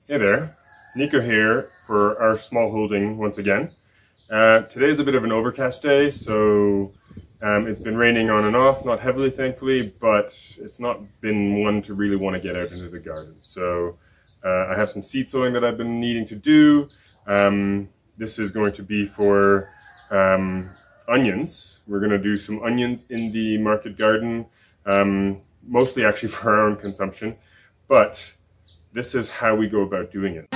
Hey there, Nico here for our Smallholding once again. Today is a bit of an overcast day, so it's been raining on and off, not heavily thankfully, but it's not been one to really want to get out into the garden. So I have some seed sowing that I've been needing to do. This is going to be for onions. We're going to do some onions in the market garden, mostly actually for our own consumption, but this is how we go about doing it.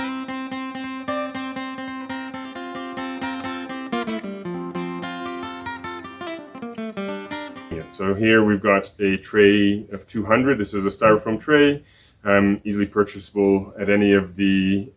So here we've got a tray of 200. This is a styrofoam tray, easily purchasable at any of the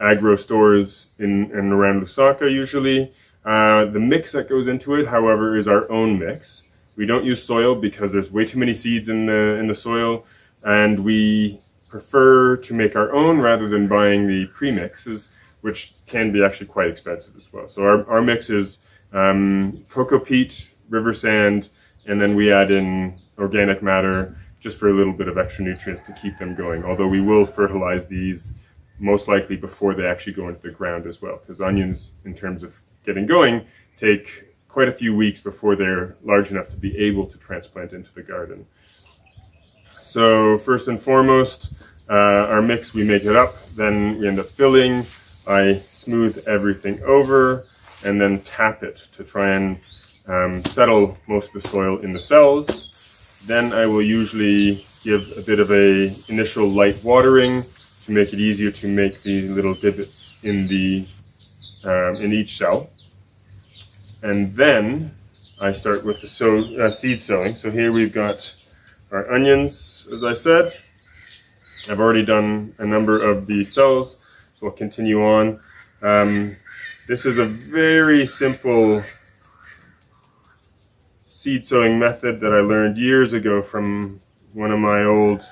agro stores in and around Lusaka usually. The mix that goes into it, however, is our own mix. We don't use soil because there's way too many seeds in the soil, and we prefer to make our own rather than buying the premixes, which can be actually quite expensive as well. So our mix is cocoa peat, river sand, and then we add in organic matter just for a little bit of extra nutrients to keep them going. Although we will fertilize these most likely before they actually go into the ground as well, because onions, in terms of getting going, take quite a few weeks before they're large enough to be able to transplant into the garden. So first and foremost, our mix, we make it up, then we end up filling. I smooth everything over and then tap it to try and settle most of the soil in the cells. Then I will usually give a bit of a initial light watering to make it easier to make the little divots in in each cell. And then I start with the seed sowing. So here we've got our onions, as I said. I've already done a number of the cells, so I'll continue on. This is a very simple seed sowing method that I learned years ago from one of my old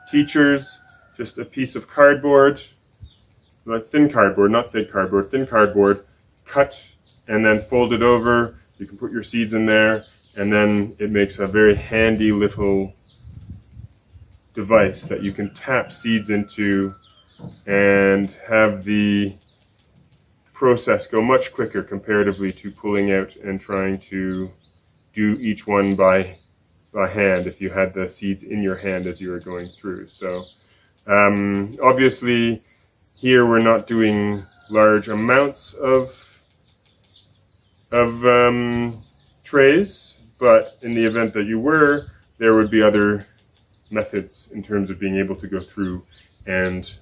teachers. Just a piece of cardboard, like thin cardboard, not thick cardboard, thin cardboard, cut and then fold it over. You can put your seeds in there, and then it makes a very handy little device that you can tap seeds into and have the process go much quicker comparatively to pulling out and trying to do each one by hand if you had the seeds in your hand as you were going through. So obviously here we're not doing large amounts of trays, but in the event that you were, there would be other methods in terms of being able to go through and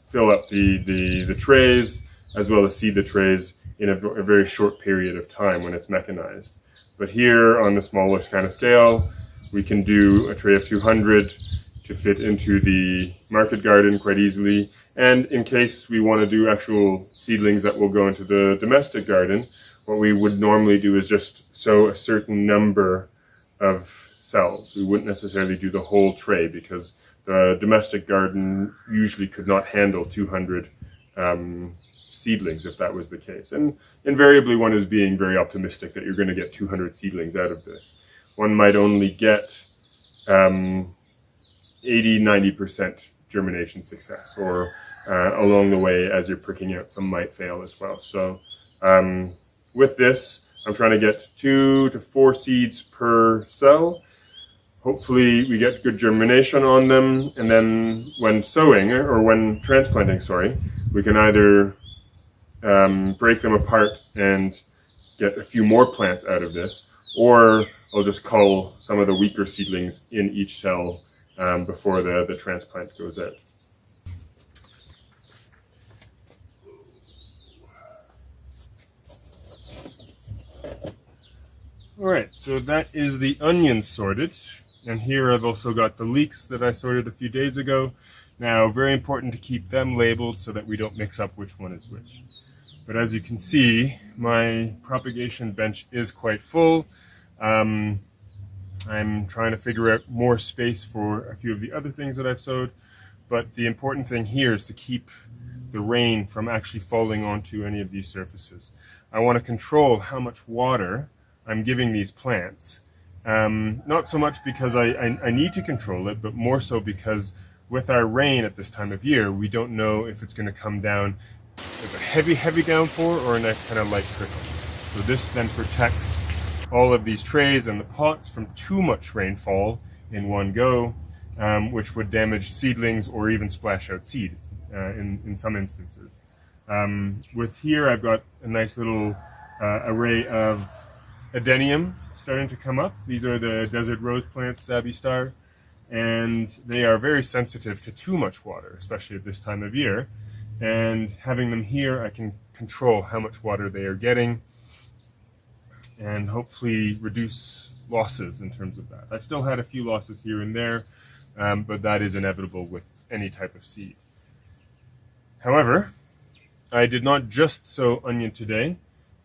fill up the trays as well as seed the trays in a very short period of time when it's mechanized. But here on the smaller kind of scale, we can do a tray of 200 to fit into the market garden quite easily. And in case we want to do actual seedlings that will go into the domestic garden, what we would normally do is just sow a certain number of cells. We wouldn't necessarily do the whole tray because the domestic garden usually could not handle 200 seedlings if that was the case. And invariably one is being very optimistic that you're going to get 200 seedlings out of this. One might only get 80-90% germination success, or along the way as you're pricking out, some might fail as well. So with this, I'm trying to get 2 to 4 seeds per cell. Hopefully we get good germination on them, and then when sowing, or when transplanting, sorry, we can either break them apart and get a few more plants out of this, or I'll just cull some of the weaker seedlings in each cell before the transplant goes out. Alright, so that is the onions sorted, and here I've also got the leeks that I sorted a few days ago. Now, very important to keep them labeled so that we don't mix up which one is which. But as you can see, my propagation bench is quite full. I'm trying to figure out more space for a few of the other things that I've sowed, but the important thing here is to keep the rain from actually falling onto any of these surfaces. I want to control how much water I'm giving these plants, not so much because I need to control it, but more so because with our rain at this time of year, we don't know if it's going to come down as a heavy downpour or a nice kind of light trickle. So this then protects all of these trays and the pots from too much rainfall in one go, which would damage seedlings or even splash out seed in some instances. With here, I've got a nice little array of adenium starting to come up. These are the desert rose plants, Sabi Star, and they are very sensitive to too much water, especially at this time of year. And having them here, I can control how much water they are getting and hopefully reduce losses in terms of that. I've still had a few losses here and there, but that is inevitable with any type of seed. However, I did not just sow onion today.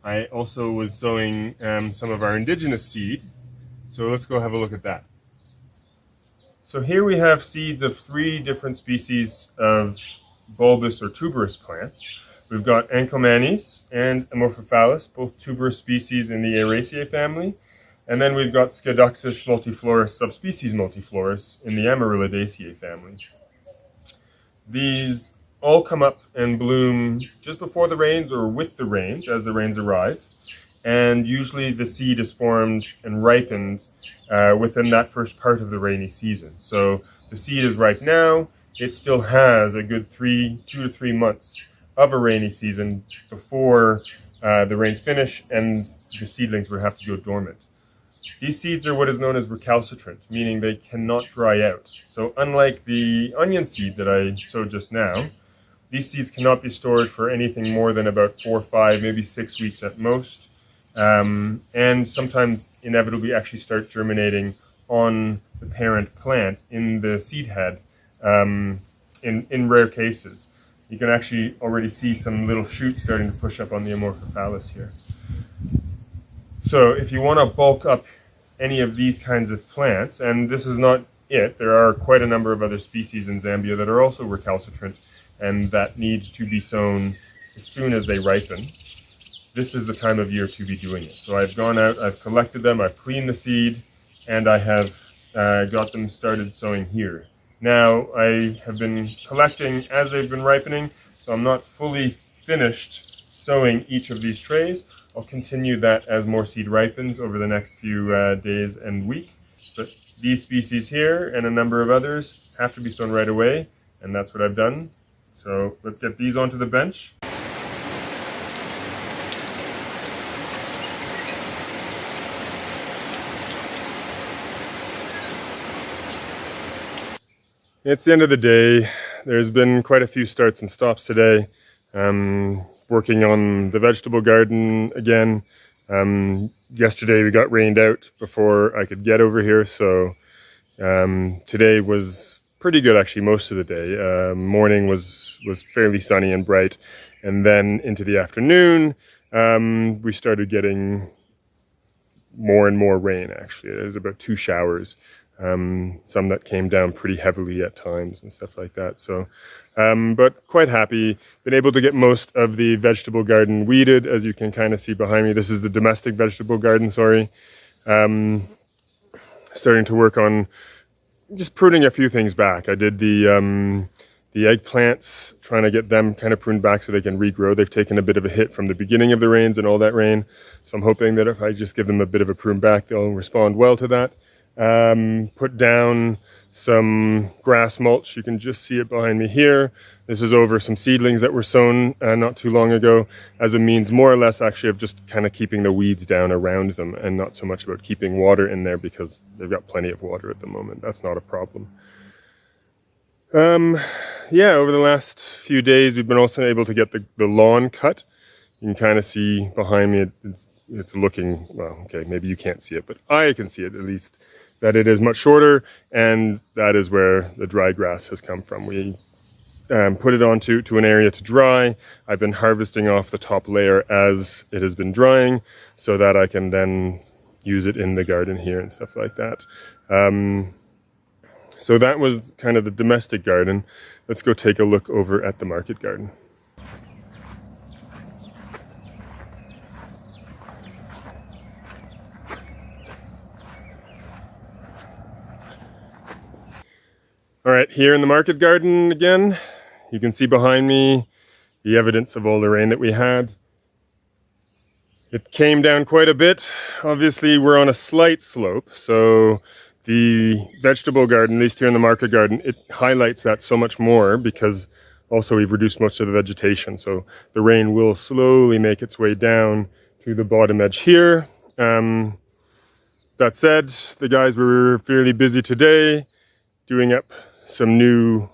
I also was sowing some of our indigenous seed. So let's go have a look at that. So here we have seeds of 3 different species of bulbous or tuberous plants. We've got Anchomanes and Amorphophallus, both tuberous species in the Araceae family. And then we've got Scaduxus multiflorus, subspecies multiflorus, in the Amaryllidaceae family. These all come up and bloom just before the rains or with the rains as the rains arrive. And usually the seed is formed and ripened within that first part of the rainy season. So the seed is ripe now. It still has a good 2 to 3 months of a rainy season before the rains finish and the seedlings would have to go dormant. These seeds are what is known as recalcitrant, meaning they cannot dry out. So unlike the onion seed that I sowed just now, these seeds cannot be stored for anything more than about 4, 5, maybe 6 weeks at most. And sometimes inevitably actually start germinating on the parent plant in the seed head in rare cases. You can actually already see some little shoots starting to push up on the Amorphophallus here. So if you want to bulk up any of these kinds of plants, and this is not it, there are quite a number of other species in Zambia that are also recalcitrant and that needs to be sown as soon as they ripen. This is the time of year to be doing it. So I've gone out, I've collected them, I've cleaned the seed, and I have got them started sowing here. Now, I have been collecting as they've been ripening, so I'm not fully finished sowing each of these trays. I'll continue that as more seed ripens over the next few days and week. But these species here and a number of others have to be sown right away, and that's what I've done. So let's get these onto the bench. It's the end of the day. There's been quite a few starts and stops today. Working on the vegetable garden again. Yesterday we got rained out before I could get over here, so today was pretty good actually most of the day. Morning was fairly sunny and bright, and then into the afternoon we started getting more and more rain actually. It was about 2 showers. Some that came down pretty heavily at times and stuff like that. So, but quite happy. Been able to get most of the vegetable garden weeded, as you can kind of see behind me. This is the domestic vegetable garden, sorry. Starting to work on just pruning a few things back. I did the eggplants, trying to get them kind of pruned back so they can regrow. They've taken a bit of a hit from the beginning of the rains and all that rain. So I'm hoping that if I just give them a bit of a prune back, they'll respond well to that. Put down some grass mulch. You can just see it behind me here. This is over some seedlings that were sown not too long ago, as a means more or less actually of just kind of keeping the weeds down around them and not so much about keeping water in there because they've got plenty of water at the moment. That's not a problem. Yeah, over the last few days we've been also able to get the lawn cut. You can kind of see behind me it's looking, well, okay, maybe you can't see it, but I can see it at least, that it is much shorter, and that is where the dry grass has come from. We put it onto an area to dry. I've been harvesting off the top layer as it has been drying so that I can then use it in the garden here and stuff like that. So that was kind of the domestic garden. Let's go take a look over at the market garden. All right, here in the market garden again, you can see behind me the evidence of all the rain that we had. It came down quite a bit. Obviously, we're on a slight slope, so the vegetable garden, at least here in the market garden, it highlights that so much more because also we've reduced most of the vegetation. So the rain will slowly make its way down to the bottom edge here. That said, the guys were fairly busy today doing up some new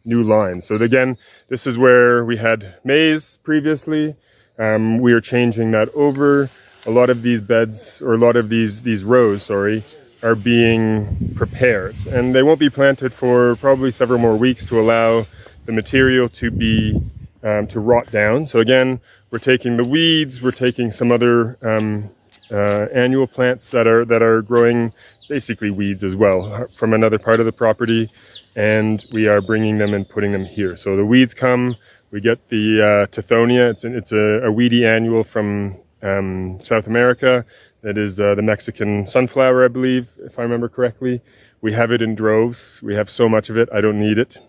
lines. So again, this is where we had maize previously. We are changing that over. A lot of these beds, or a lot of these rows, sorry, are being prepared, and they won't be planted for probably several more weeks to allow the material to be to rot down. So again, we're taking the weeds, we're taking some other annual plants that are growing, basically weeds as well, from another part of the property, and we are bringing them and putting them here. So the weeds come. We get the Tithonia. It's a weedy annual from South America. That is the Mexican sunflower, I believe, if I remember correctly. We have it in droves. We have so much of it, I don't need it.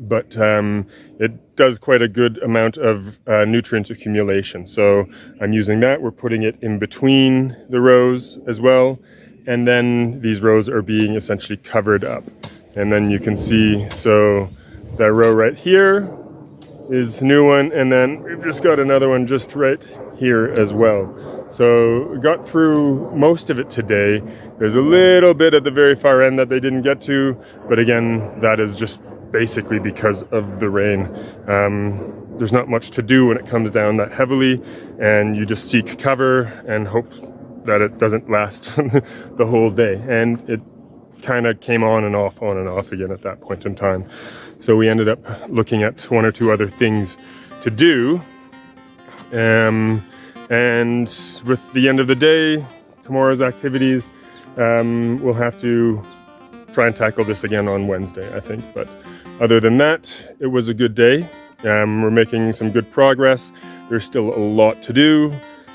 But it does quite a good amount of nutrient accumulation. So I'm using that. We're putting it in between the rows as well. And then these rows are being essentially covered up. And then you can see, so that row right here is a new one, and then we've just got another one just right here as well. So we got through most of it today. There's a little bit at the very far end that they didn't get to, but again, that is just basically because of the rain. There's not much to do when it comes down that heavily, and you just seek cover and hope that it doesn't last the whole day. And it kind of came on and off again at that point in time. So we ended up looking at one or two other things to do. And with the end of the day, tomorrow's activities, we'll have to try and tackle this again on Wednesday, I think. But other than that, it was a good day. We're making some good progress. There's still a lot to do.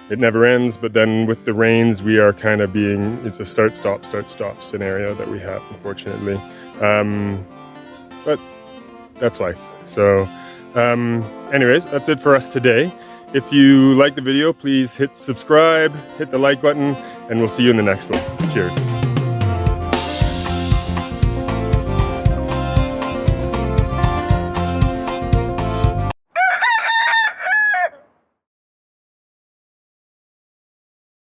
It never ends, but then with the rains, we are kind of it's a start-stop scenario that we have, unfortunately. But that's life. So anyways, that's it for us today. If you like the video, please hit subscribe, hit the like button, and we'll see you in the next one. Cheers.